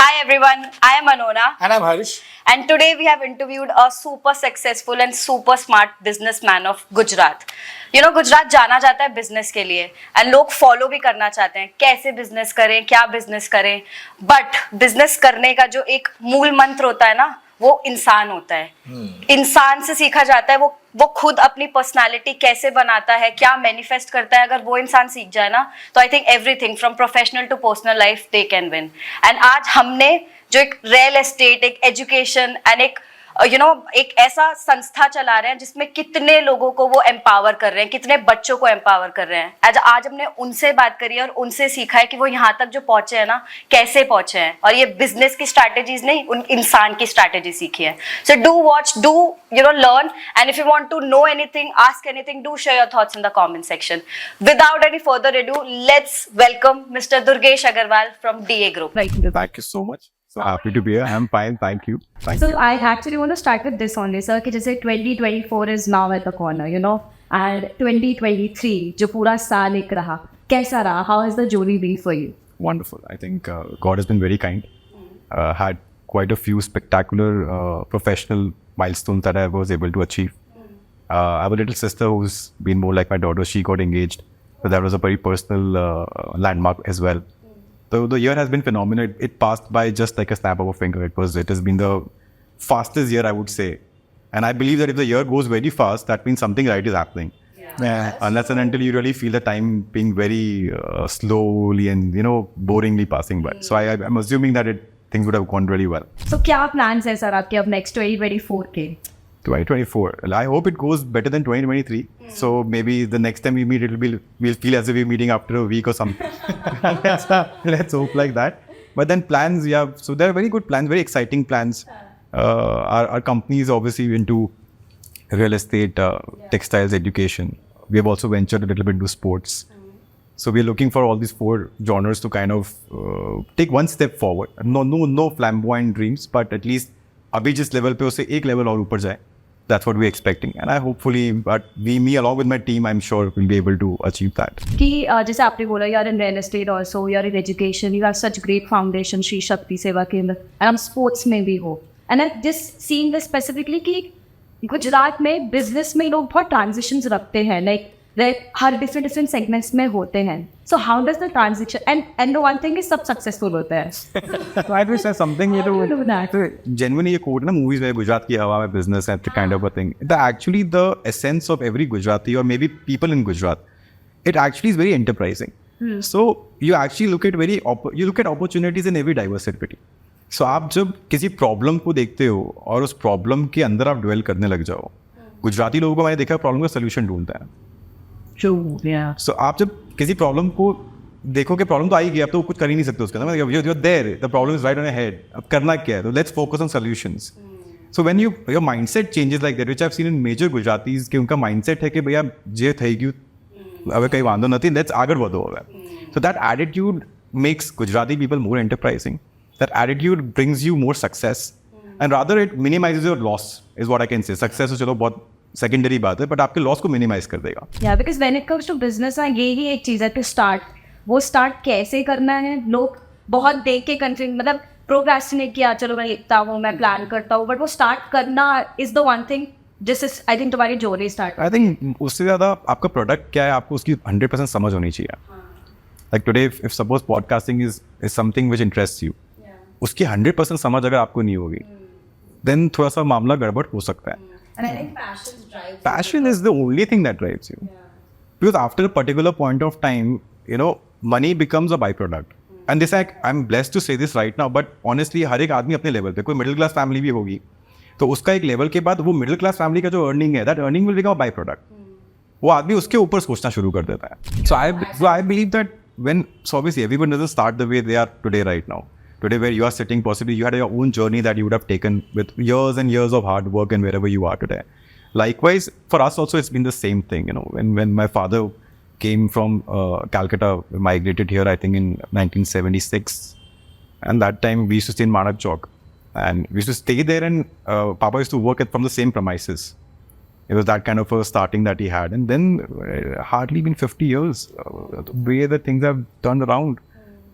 Hi everyone, I am Anona. And I'm Harsh. And today we have interviewed a super successful and super smart businessman of Gujarat. Gujarat जाना जाता है business के लिए and लोग follow भी करना चाहते हैं कैसे बिजनेस करें, क्या बिजनेस करें. बट बिजनेस करने का जो एक मूल मंत्र होता है ना, वो इंसान होता है. इंसान से सीखा जाता है वो खुद अपनी पर्सनालिटी कैसे बनाता है, क्या मैनिफेस्ट करता है. अगर वो इंसान सीख जाए ना, तो I think everything from professional to personal life they can win. And आज हमने जो एक रियल एस्टेट, एक एजुकेशन एंड एक एक ऐसा संस्था चला रहे हैं जिसमें कितने लोगों को वो एम्पावर कर रहे हैं, कितने बच्चों को एम्पावर कर रहे हैं. आज हमने उनसे बात करी है और उनसे सीखा है कि वो यहाँ तक जो पहुंचे हैं ना, कैसे पहुंचे हैं. और ये बिजनेस की स्ट्रैटेजीज नहीं, उन इंसान की स्ट्रैटेजी सीखी है. So do watch, do learn, and if you want to know anything, ask anything, do share your thoughts in the comment section. Without any further ado, let's welcome Mr. Durgesh Agarwal from DA Group. Thank you so much. So happy to be here. I'm fine. Thank you. So I actually want to start with this only, sir. कि जैसे 2024 is now at the corner, and 2023 जो पूरा साल एक रहा, कैसा रहा? How has the journey been for you? Wonderful. I think God has been very kind. Had quite a few spectacular professional milestones that I was able to achieve. I have a little sister who's been more like my daughter. She got engaged. So that was a very personal landmark as well. So the year has been phenomenal. It passed by just like a snap of a finger. It has been the fastest year, I would say. And I believe that if the year goes very fast, that means something right is happening. Unless and until you really feel the time being very slowly and boringly passing by. So I'm assuming that things would have gone really well. So क्या plans है sir आपके अब next 2024 के? 2024. I hope it goes better than 2023. So maybe the next time we meet, we'll feel as if we're meeting after a week or something. Let's hope like that. But then plans, yeah. So there are very good plans, very exciting plans. Our company is obviously into real estate, textiles, education. We have also ventured a little bit into sports. So we're looking for all these 4 genres to kind of take one step forward. No flamboyant dreams, but at least अभी जिस level पे उसे एक level और ऊपर जाए. That's what we're expecting, and I hopefully, but me along with my team, I'm sure we'll be able to achieve that. कि जैसे आपने बोला, you are in real estate also, you are in education, you have such great foundation, Shri Shakti सेवा केंद्र, and हम sports में भी हो. And I'm just seeing this specifically कि गुजरात में business में लोग बहुत transitions रखते हैं, like हर different segments में होते हैं. So how does the transition, and the one thing is सब successful होते हैं. So I will say something, genuinely ये quote ना movies में गुजरात की हवा में business and kind of a thing. Actually the essence of every Gujarati or maybe people in Gujarat, it actually is very enterprising. So you actually look at opportunities in every diversity. So आप जब किसी problem को देखते हो और उस problem के अंदर आप dwell करने लग जाओ, गुजराती लोगों को मैंने देखा problem का solution ढूंढता है. True, yeah. So आप जब किसी प्रॉब्लम को देखो कि प्रॉब्लम तो आई गई, अब तो कुछ कर ही नहीं सकते उसके अंदर. You're there, the problem is right on your head. अब करना क्या है? तो let's focus on solutions. So when your mindset changes like that, which I've seen in major Gujaratis, कि उनका mindset है कि भैया जे થઈ ગયું, હવે કઈ વાંધો નથી, let's આગળ વધો હવે. So that attitude makes Gujarati people more enterprising. That attitude brings you more success, and rather it minimizes your loss, is what I can say. Success तो चलो बहुत सेकेंडरी बात है, बट आपके लॉस को मिनिमाइज कर देगा. या because when it comes to business ना, ये ही एक चीज़ है टू स्टार्ट. वो स्टार्ट कैसे करना है, लोग बहुत देख के कंफ्यूज, मतलब प्रोक्रेस्टिनेट किया, चलो मैं लिखता हूँ, मैं प्लान करता हूँ, बट वो स्टार्ट करना इज द वन थिंग जिस इज आई थिंक तुम्हारी जोरी स्टार्ट. आई थिंक उससे ज़्यादा आपका प्रोडक्ट क्या है, आपको उसकी 100% समझ होनी चाहिए. Like today if suppose podcasting is something which interest you, उसकी 100% समझ अगर आपको नहीं होगी, देन थोड़ा सा मामला गड़बड़ हो सकता है. And I think passion is the only thing that drives you. Because after a particular point of time, money becomes a byproduct. And this, I'm blessed to say this right now, but honestly, हर एक आदमी अपने level पे, कोई middle class family भी होगी, तो उसका एक लेवल के बाद वो मिडिल क्लास फैमिली का जो अर्निंग है, that earning will become a byproduct. वो आदमी उसके ऊपर सोचना शुरू कर देता है. So I believe that so obviously everyone doesn't start the way they are today right now. Today where you are sitting, possibly you had your own journey that you would have taken with years and years of hard work and wherever you are today. Likewise, for us also it's been the same thing. When my father came from Calcutta, migrated here I think in 1976, and that time we used to stay in Manak Chowk, and we used to stay there, and Papa used to work from the same premises. It was that kind of a starting that he had, and then hardly been 50 years, the way that things have turned around.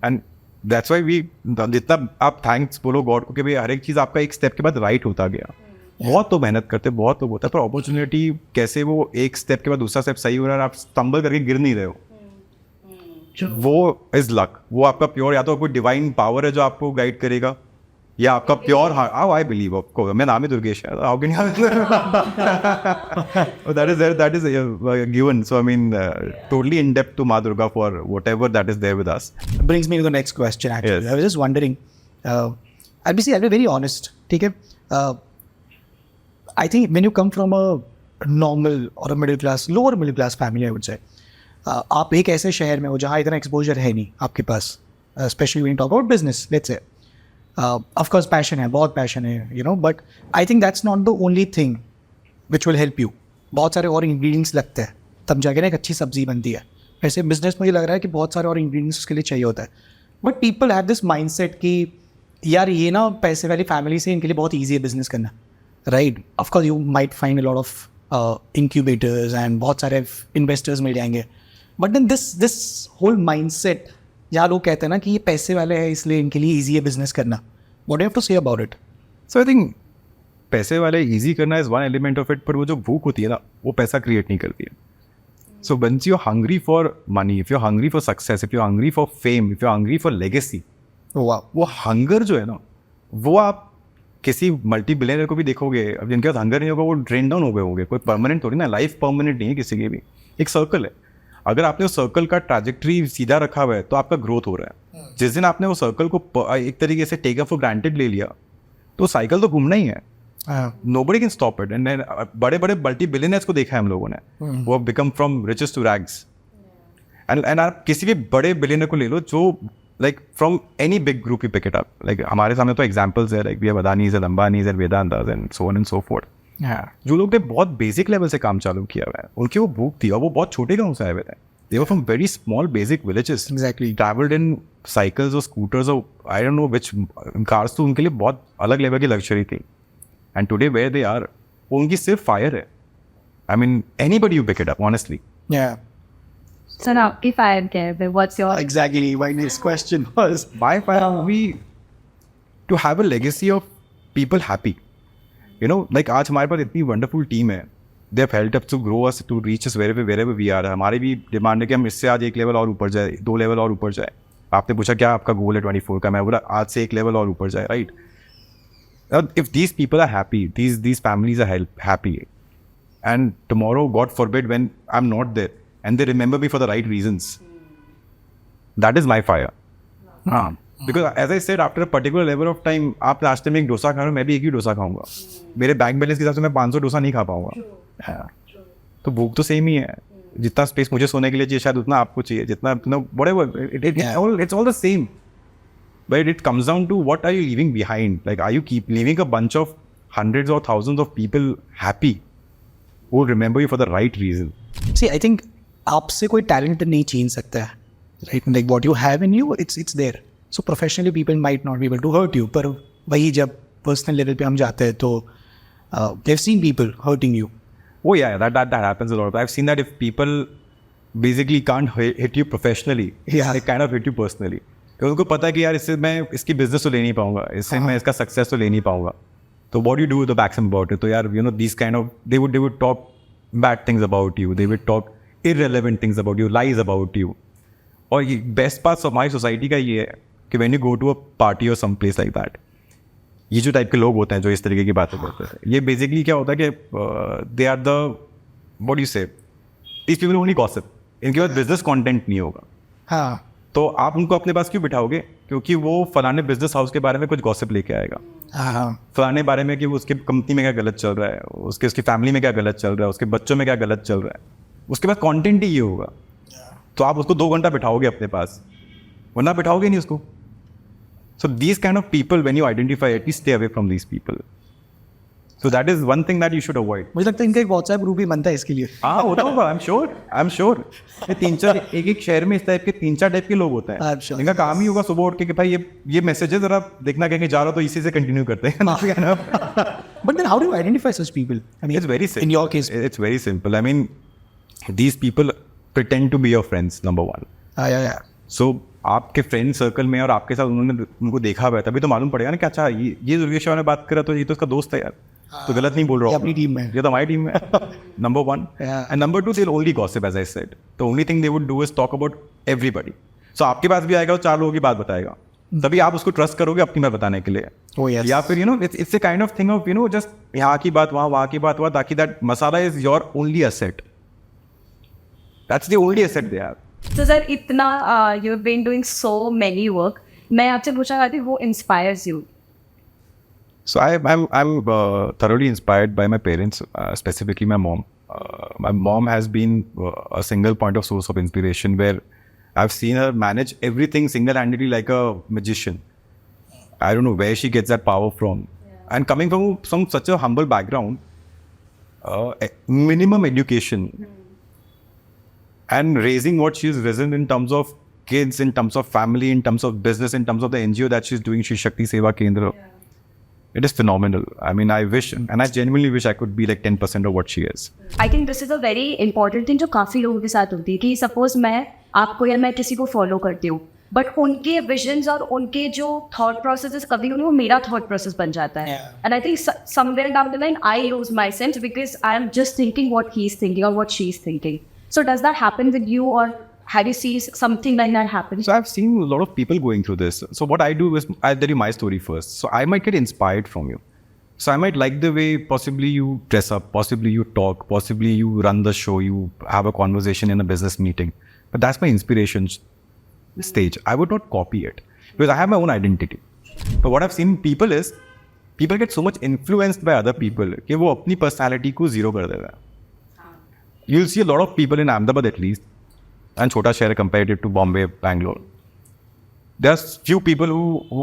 And that's why we, जितना आप thanks बोलो God को कि भाई हर एक चीज़ आपका एक step के बाद राइट होता गया। बहुत तो मेहनत करते, बहुत तो होता है, पर अपॉर्चुनिटी कैसे वो एक स्टेप के बाद दूसरा स्टेप सही हो रहा है, आप स्टम्बल करके गिर नहीं रहे हो, वो इज लक। वो आपका प्योर, या तो कोई डिवाइन पावर है जो आपको गाइड करेगा, या आपका प्योर हार्ट। आई बिलीव आपको, मैं नाम ही दुर्गेश है, how can that is given. So I mean totally in depth to माँ Durga for whatever that is there with us. Brings me to the next question actually. Yes. I was just wondering, I'll be very honest, ठीक है? I think when you come from a normal or a middle class, lower middle class family, I would say, आप एक ऐसे शहर में हो जहाँ इतना एक्सपोजर है नहीं आपके पास, specially when you talk about business, let's say. Of course passion है, बहुत passion है, you know, but I think that's not the only thing which will help you. बहुत सारे और ingredients लगते हैं तब जाके ना एक अच्छी सब्जी बनती है। वैसे बिजनेस मुझे लग रहा है कि बहुत सारे और ingredients उसके लिए चाहिए होता है, but people have this mindset कि यार ये ना पैसे वाली फैमिली से इनके लिए बहुत ईजी है बिजनेस करना, right? Of course you might find a lot of incubators and बहुत सारे इन्वेस्टर्स मिल जाएंगे, but then this whole mindset जहाँ लोग कहते हैं ना कि ये पैसे वाले हैं इसलिए इनके लिए ईजी है बिजनेस करना, what do you have to say about it? So I think पैसे वाले इजी करना is one element of it, पर वो जो भूख होती है ना, वो पैसा क्रिएट नहीं करती है। So once you're hungry for money, if you're hungry for success, if you're hungry for fame, if you're hungry for legacy, वो हंगर जो है ना, वो आप किसी मल्टी बिलियनर को भी देखोगे, अब जिनके पास हंगर नहीं होगा वो ड्रेन डाउन हो गए होंगे। कोई परमानेंट थोड़ी ना, लाइफ परमानेंट नहीं है किसी की भी, एक सर्कल है। अगर आपने उस सर्कल का ट्रैजेक्टरी सीधा रखा हुआ है तो आपका ग्रोथ हो रहा है। जिस दिन आपने वो सर्कल को एक तरीके से टेक फॉर ग्रांटेड ले लिया तो साइकिल तो घूमना ही है। Nobody can stop it. And then बड़े बड़े मल्टी बिलियनर्स को देखा है हम लोगों ने, वो become from riches to rags. And आप किसी भी बड़े बिलियनर को ले लो जो like from any big group, you pick it up. Like हमारे सामने तो एग्जांपल्स है, like we have Adanis and Ambanis and Vedantas and so on and so forth. जो लोग ने बहुत बेसिक लेवल से काम चालू किया हुआ है, उनकी वो भूख थी, और वो बहुत छोटे गाँव से आए हुए थे। They were from very small basic villages. Exactly. Traveled in cycles or scooters or I don't know which cars, तो उनके लिए बहुत अलग लेवल की लग्जरी थी। And today where they are, वो उनकी सिर्फ फायर है। I mean anybody you pick it up, honestly. Yeah. So now, if I am care, what's your Exactly. My next question was, My fire will be to have a legacy of people happy. You know, like आज हमारे पास इतनी wonderful team है। They have helped us to grow us to reach us wherever we are. हमारी भी demand है कि हम इससे आज एक लेवल और ऊपर जाए, 2 लेवल और ऊपर जाए। आपने पूछा क्या आपका गोल है 24 का, मैं बोला आज से एक लेवल और ऊपर जाए, right? If these people are happy, these families are happy, and tomorrow, God forbid, when I'm not there, and they remember me for the right reasons, that is my fire. Because as I said, after a particular level of time, आप रास्ते में एक डोसा खा रहे हो, मैं भी एक ही डोसा खाऊंगा। मेरे बैंक बैलेंस के हिसाब से मैं 500 डोसा नहीं खा पाऊंगा। तो भूख तो सेम ही है। जितना स्पेस मुझे सोने के लिए चाहिए शायद उतना आपको चाहिए, जितना whatever, it's all the same. But it comes down to what are you leaving behind? Like, are you keep leaving a bunch of hundreds or thousands of people happy who will remember you for the right reason? see, I think आपसे कोई talent नहीं छीन सकता है, right? Like what you have in you, it's there. So professionally people might not be able to hurt you, पर वही जब personal level पे हम जाते हैं तो they've seen people hurting you. Oh yeah, that happens a lot. I've seen that if people basically can't hit you professionally, Yeah. they kind of hit you personally. क्योंकि उनको पता है कि यार इससे मैं इसकी बिजनेस तो ले नहीं पाऊंगा, इससे मैं इसका सक्सेस तो ले नहीं पाऊंगा, तो what you do the backs about it? तो यार you know this kind of they would talk bad things about you, they would talk irrelevant things about you, lies about you. और ये बेस्ट पार्ट ऑफ हमारी society का ये है कि when you go to a party और some place like that, ये जो टाइप के लोग होते हैं जो इस तरीके की बातें करते हैं, ये बेसिकली क्या होता है कि they are the what you say these people only gossip. इनके पास बिजनेस कंटेंट नहीं होगा। हाँ, तो आप उनको अपने पास क्यों बिठाओगे? क्योंकि वो फलाने बिजनेस हाउस के बारे में कुछ गॉसिप लेके आएगा, हाँ, फलाने बारे में कि वो उसके कंपनी में क्या गलत चल रहा है, उसकी फैमिली में क्या गलत चल रहा है, उसके बच्चों में क्या गलत चल रहा है, उसके पास कंटेंट ही ये होगा। तो आप उसको 2 घंटा बिठाओगे अपने पास, वरना बिठाओगे नहीं उसको। So these kind of people when you identify, at least stay away from these people. So that is one thing that you should avoid. मुझे लगता है इनका एक व्हाट्सएप ग्रुप भी बनता है इसके लिए। हाँ होता होगा, आई एम श्योर। ये 3-4 एक शहर में इस टाइप के 3-4 टाइप के लोग होते हैं। sure. इनका काम ही होगा सुबह उठ के कि भाई ये मैसेज है, जरा देखना कहीं जा रहा हो तो इसी से कंटिन्यू करते हैं। But then how do you identify such people? I mean, It's very simple. in your case. It's very simple. I mean, these people pretend to be your friends, number one. Yeah. So आपके friend circle में और आपके साथ उन्होंने उनको देखा हुआ है, तभी तो मालूम पड़ेगा ना कि अच्छा ये दुर्गेश ने बात करा तो ये तो उसका दोस्त है यार, तो गलत नहीं बोल रहा ये हूँ, अपनी टीम में। ये तो हमारी टीम में number 1 Yeah. And number 2 they will only gossip as I said, the only thing they would do is talk about everybody. So आपके पास भी आएगा और 4 लोगों की बात बताएगा, तभी आप उसको ट्रस्ट करोगे अपनी बात बताने के लिए. Oh, yes. या फिर it's a kind of thing of just यहाँ की बात वहाँ की बात वहाँ, ताकि that masala is your only asset. That's the only asset they have. तो सर इतना you have been doing so many work, मैं आपसे पूछना चाहती हूँ वो inspires you? So I'm thoroughly inspired by my parents, specifically my mom. My mom has been a single point of source of inspiration where I've seen her manage everything single-handedly like a magician. I don't know where she gets that power from. And coming from such a humble background, minimum education, and raising what she's risen in terms of kids, in terms of family, in terms of business, in terms of the NGO that she's doing, Shri Shakti Seva Kendra. It is phenomenal. I mean, I wish, and I genuinely wish I could be like 10% of what she is. I think this is a very important thing जो काफ़ी लोगों के साथ होती है कि suppose मैं आपको या मैं किसी को फॉलो करती हूँ, बट उनके विजन्स और उनके जो थॉट प्रोसेस कभी कभी वो मेरा थॉट प्रोसेस बन जाता है. And I think somewhere down the line I lose my sense because I am just thinking what he is thinking और what she is thinking. So does that happen with you और have you seen something like that happen? So I've seen a lot of people going through this. So what I do is I'll tell you my story first. So I might get inspired from you. So I might like the way possibly you dress up, possibly you talk, possibly you run the show, you have a conversation in a business meeting. But that's my inspiration stage. I would not copy it because I have my own identity. But what I've seen people is people get so much influenced by other people कि वो अपनी personality को zero कर देता है. You'll see a lot of people in Ahmedabad at least, and छोटा शहर compared to Bombay, Bangalore. There's few people who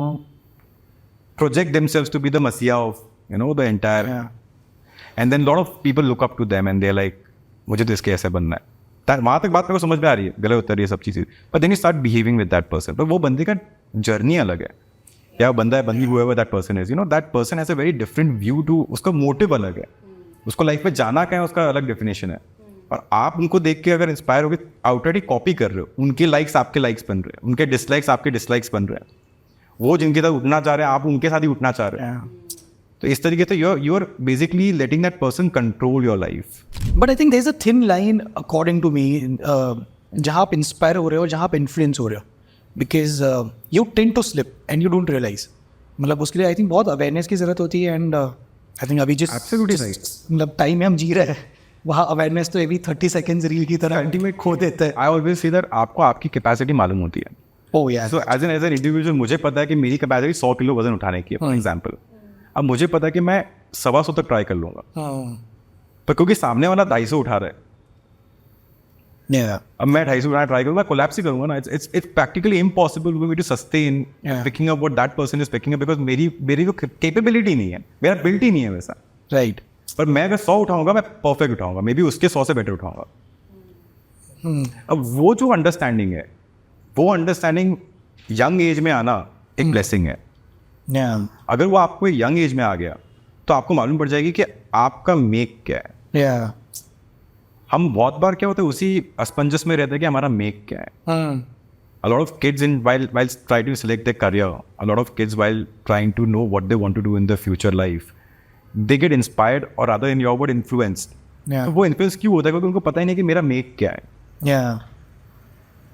project themselves to be the messiah of the entire. Yeah. And then a lot of people look up to them and they're like, मुझे तो इसके ऐसे बनना है. वहाँ तक बात मेरे को समझ में आ रही है, गले उतर रही है सब चीज़ें. But then you start behaving with that person. But वो बंदे का जर्नी अलग है. या बंदा है बंदी whoever that person is, that person has a very different view to, उसका मोटिव अलग है. उसको लाइफ में जाना क्या है उसका अलग डेफिनेशन है. और आप उनको देख के अगर इंस्पायर हो गए, आउटराइट कॉपी कर रहे हो. उनके लाइक्स आपके लाइक्स बन रहे हैं, उनके डिसलाइक्स आपके डिसलाइक्स बन रहे हैं. वो जिनके साथ उठना चाह रहे हैं आप उनके साथ ही उठना चाह रहे हैं. तो इस तरीके से you are basically letting that person control your life. But I think there is a thin line according to me जहाँ आप इंस्पायर हो रहे हो, जहाँ आप इन्फ्लुएंस हो रहे हो, because you tend to slip and you don't realise. मतलब उसके लिए आई थिंक बहुत अवेयरनेस की ज़रूरत होती है. एंड आई थिंक अभी मतलब टाइम में हम जी रहे हैं वहाँ अवेयरनेस तो एवरी 30 सेकेंड्स रील की तरह अल्टीमेट खो देते हैं. आई ऑलवेज सी दैट आपको आपकी कैपेसिटी मालूम होती है. ओह यार. सो एज एन इंडिविजुअल मुझे पता है कि मेरी कैपेसिटी 100 किलो वजन उठाने की है फॉर एग्जाम्पल. अब मुझे पता है कि मैं 125 तक ट्राई कर लूँगा, पर क्योंकि सामने वाला 250 उठा रहा है, अब मैं 250 उठाना ट्राई करूँगा, कोलैप्स ही करूँगा ना. It's practically impossible for me to sustain picking up what that person is picking up, because मेरी को कैपेबिलिटी नहीं है, मेरा बिल्ट ही नहीं है वैसा. राइट. पर मैं अगर 100 उठाऊंगा मैं परफेक्ट उठाऊंगा, मे बी उसके 100 से बेटर उठाऊंगा. अब वो जो अंडरस्टैंडिंग है, वो अंडरस्टैंडिंग यंग एज में आना एक ब्लेसिंग है. अगर वो आपको यंग एज में आ गया तो आपको मालूम पड़ जाएगी कि आपका मेक क्या है. हम बहुत बार क्या होता है उसी असमंजस में रहते हैं कि हमारा मेक क्या है. A lot of kids while trying to select their career, a lot of kids while trying to know what they want to do in their future life, they get inspired or rather in your word influenced. तो वो influence क्यों होता है? क्योंकि उनको पता ही नहीं कि मेरा मेक क्या है.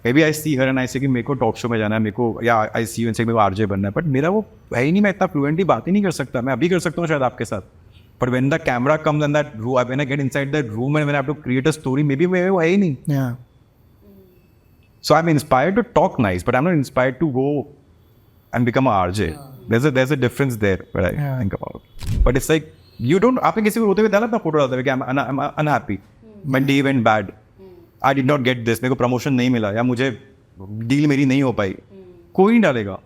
May B I C her and I से कि मेरे को टॉक शो में जाना है, मेरे को या आई सी इनसे मेरे को आरजे बनना है, बट मेरा वो है ही नहीं. मैं इतना फ्लुएंटली बात ही नहीं कर सकता. मैं अभी कर सकता हूँ शायद आपके साथ, but when the camera comes and that room, when I get inside that room and when I have to create a story, maybe वो है ही नहीं. So I'm inspired to talk nice, but I'm not inspired to go and become a RJ. There's a difference there where I think about. But it's like you don't. आपने किसी को रोते हुए डाला अपना फोटो डालते हुए कि I'm unhappy. My day went bad. I did not get this. मेरे को प्रमोशन नहीं मिला या मुझे डील मेरी नहीं हो पाई. कोई नहीं डालेगा.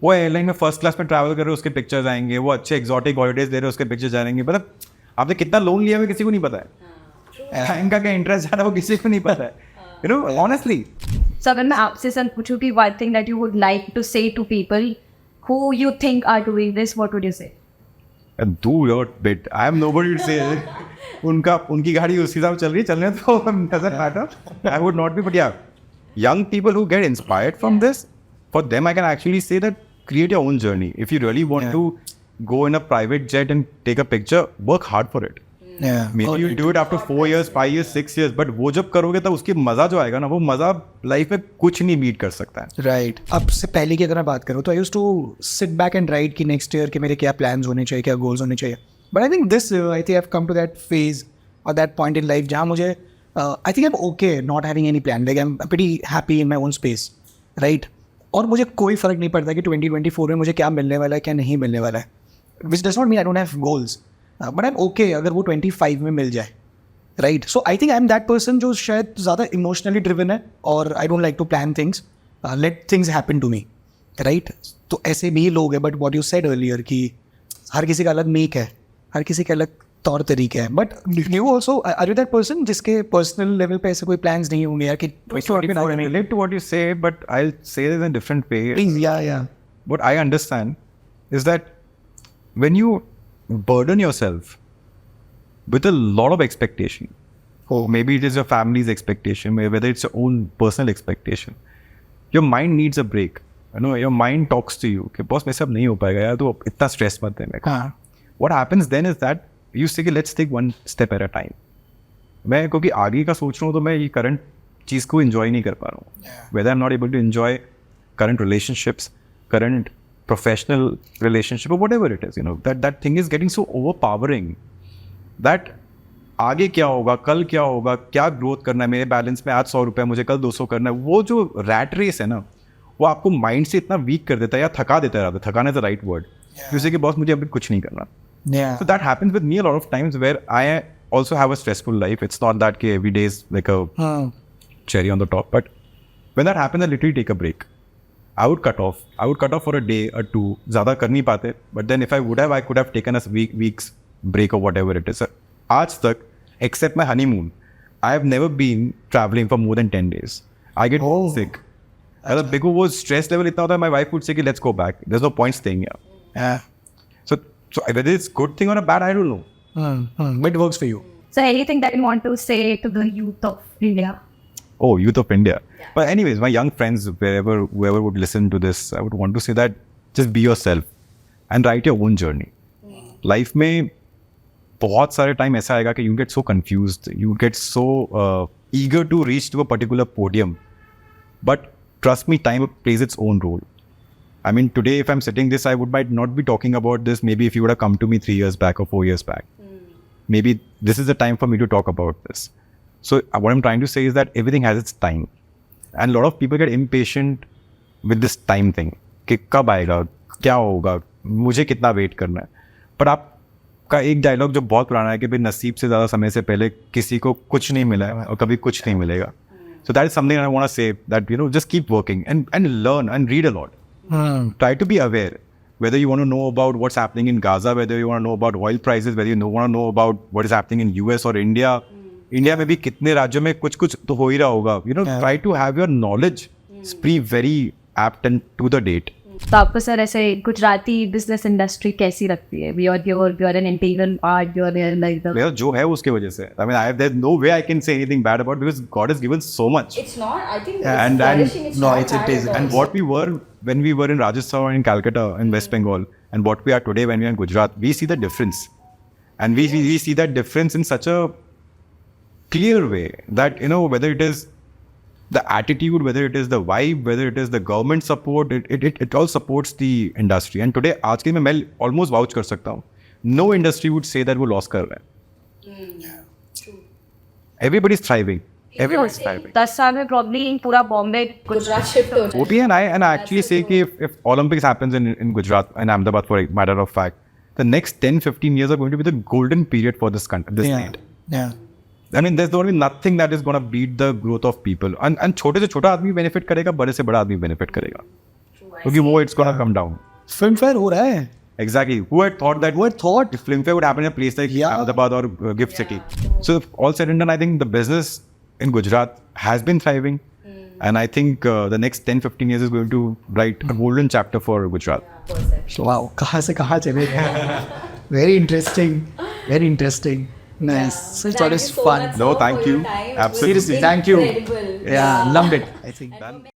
वो एयरलाइन में फर्स्ट क्लास में ट्रैवल कर रहे हो उसके पिक्चर्स आएंगे, वो अच्छे एक्सोटिक हॉलीडेज ले रहे हो उसके पिक्चर्स आएंगे. मतलब आपने कितना लोन लिया है किसी को नहीं पता है. बैंक का क्या इंटरेस्ट जा रहा है वो किसी को नहीं पता है. Honestly. So when मैं आपसे सर पूछूं कि one thing that you would like to say to people who you think are doing this, what would you say? Do your bit. I am nobody to say. उनकी गाड़ी उस हिसाब से चल रही है, चलने तो doesn't matter. I would not be, but yeah, young people who get inspired from this, for them I can actually say that create your own journey. If you really want to go in a private jet and take a picture, work hard for it. Maybe you do it after 4 years, 5 years, 6 years, but वो जब करोगे तब उसकी मजा जो आएगा ना, वो मजा लाइफ में कुछ नहीं बीट कर सकता है. राइट. अब से पहले की अगर मैं बात करूँ तो I used to sit back and write कि नेक्स्ट ईयर के मेरे क्या प्लान्स होने चाहिए, क्या गोल्स होने चाहिए. But I think this I think I have come to that phase और दैट पॉइंट इन लाइफ जहाँ मुझे I think I am okay not having any plan. Like I am pretty happy in my own space, right. और मुझे कोई फ़र्क नहीं पड़ता कि 2024 में मुझे क्या मिलने वाला है, क्या नहीं मिलने वाला है. Which does not mean I don't have goals, but I am okay अगर वो 25 में मिल जाए, right. So I think I am that person जो शायद ज़्यादा इमोशनली ड्रिवन है और I don't like to plan things, let things happen to me, right. तो ऐसे भी लोग हैं, but what you said earlier कि हर किसी का अलग मेक है, हर किसी के अलग तौर तरीके हैं. But you also are you that person जिसके पर्सनल लेवल पे ऐसे कोई प्लान्स नहीं होंगे यार कि I relate to what you say, but I'll say this in a different way. Please. या What I understand is that when you burden yourself with a lot of expectation, or maybe it is your family's expectation, whether it's your own personal expectation, your mind needs a break. You know, your mind talks to you कि boss मेरे से अब नहीं हो पाएगा यार, तो इतना स्ट्रेस मत दे. What happens then is that you say let's take one step at a time. मैं क्योंकि आगे का सोच रहा हूँ तो मैं ये करंट चीज़ को enjoy नहीं कर पा रहा हूँ. Whether I'm not able to enjoy current relationships, current professional relationship or whatever it is, you know, that thing is getting so overpowering that आगे क्या होगा, कल क्या होगा, क्या ग्रोथ करना है, मेरे बैलेंस में आज 100 रुपये, मुझे कल 200 करना है. वो जो रैट रेस है ना, वो आपको माइंड से इतना वीक कर देता है या थका देता है. थकाना इज द राइट वर्ड. जैसे कि बॉस मुझे अभी कुछ नहीं करना. So that happens with me a lot of times where I also have a stressful life. It's not that every day is like a cherry on the top, but when that happens I literally take a break. I would cut off for a day or two. ज़्यादा कर नहीं पाते, but then if I would have, I could have taken a week's break or whatever it is. आज तक, except my honeymoon, I have never been traveling for more than 10 days. I get sick. मतलब because वो stress level इतना होता है, my wife would say कि let's go back. There's no point staying here. Yeah. So whether it's good thing or a bad, I don't know. But it works for you. So anything that you want to say to the youth of India? Oh, youth of India. Yeah. But anyways, my young friends, whoever would listen to this, I would want to say that just be yourself and write your own journey. Life में बहुत सारे time ऐसा आएगा कि you get so confused, you get so eager to reach to a particular podium. But trust me, time plays its own role. I mean, today if I'm sitting this, I might not be talking about this. Maybe if you would have come to me 3 years back or 4 years back, maybe this is the time for me to talk about this. So what I'm trying to say is that everything has its time, and a lot of people get impatient with this time thing. कि कब आएगा, क्या होगा, मुझे कितना wait करना है. पर आपका एक डायलॉग जो बहुत पुराना है कि भाई नसीब से ज़्यादा समय से पहले किसी को कुछ नहीं मिला है और कभी कुछ नहीं मिलेगा. So that is something I want to say, that you know, just keep working and learn and read a lot. Try to be aware, whether you want to know about what's happening in Gaza, whether you want to know about oil prices, whether you want to know about what is happening in US or India. India में भी कितने राज्यों में कुछ तो हो ही रहा होगा. You know, try to have your knowledge be very apt and to the date. तो आपको सर ऐसे गुजराती बिजनेस इंडस्ट्री कैसी लगती है? you're an integral part, you're like the जो है उसके वजह से. I mean, there's no way I can say anything bad about it because God has given so much. It's not, I think And it's no, not it is. And what we were when we were in Rajasthan or in Calcutta in West Bengal, and what we are today when we are in Gujarat, we see the difference. And we see that difference in such a clear way that, you know, whether it is the attitude, whether it is the vibe, whether it is the government support, it all supports the industry. And today, आज के दिन में मैं almost vouch कर सकता हूँ, no industry would say that वो loss कर रहा है. Everybody is thriving. Everyone is thriving. 10 साल में probably पूरा बॉम्बे गुजरात शिफ्ट हो जाए. OT and I actually say कि if Olympics happens in Gujarat and Ahmedabad, for a matter of fact, the next 10-15 years are going to be the golden period for this country, this state. Yeah. I mean, there's going to be nothing that is going to beat the growth of people. And छोटे से छोटा आदमी benefit करेगा, बड़े से बड़ा आदमी benefit करेगा. क्योंकि वो it's going to come down. Film fair हो रहा है. Exactly. Who had thought that? If film fair would happen in a place like Ahmedabad or Gift City? So all said and done, I think the business in Gujarat has been thriving, and I think the next 10-15 years is going to write a golden chapter for Gujarat. So wow, कहाँ से कहाँ चले गए. Very interesting, very interesting. Nice. So it's always Thank you so fun. much, No, sir, thank for your you. time. It was Absolutely. Seriously, thank you. incredible. Yeah, loved it. I think. And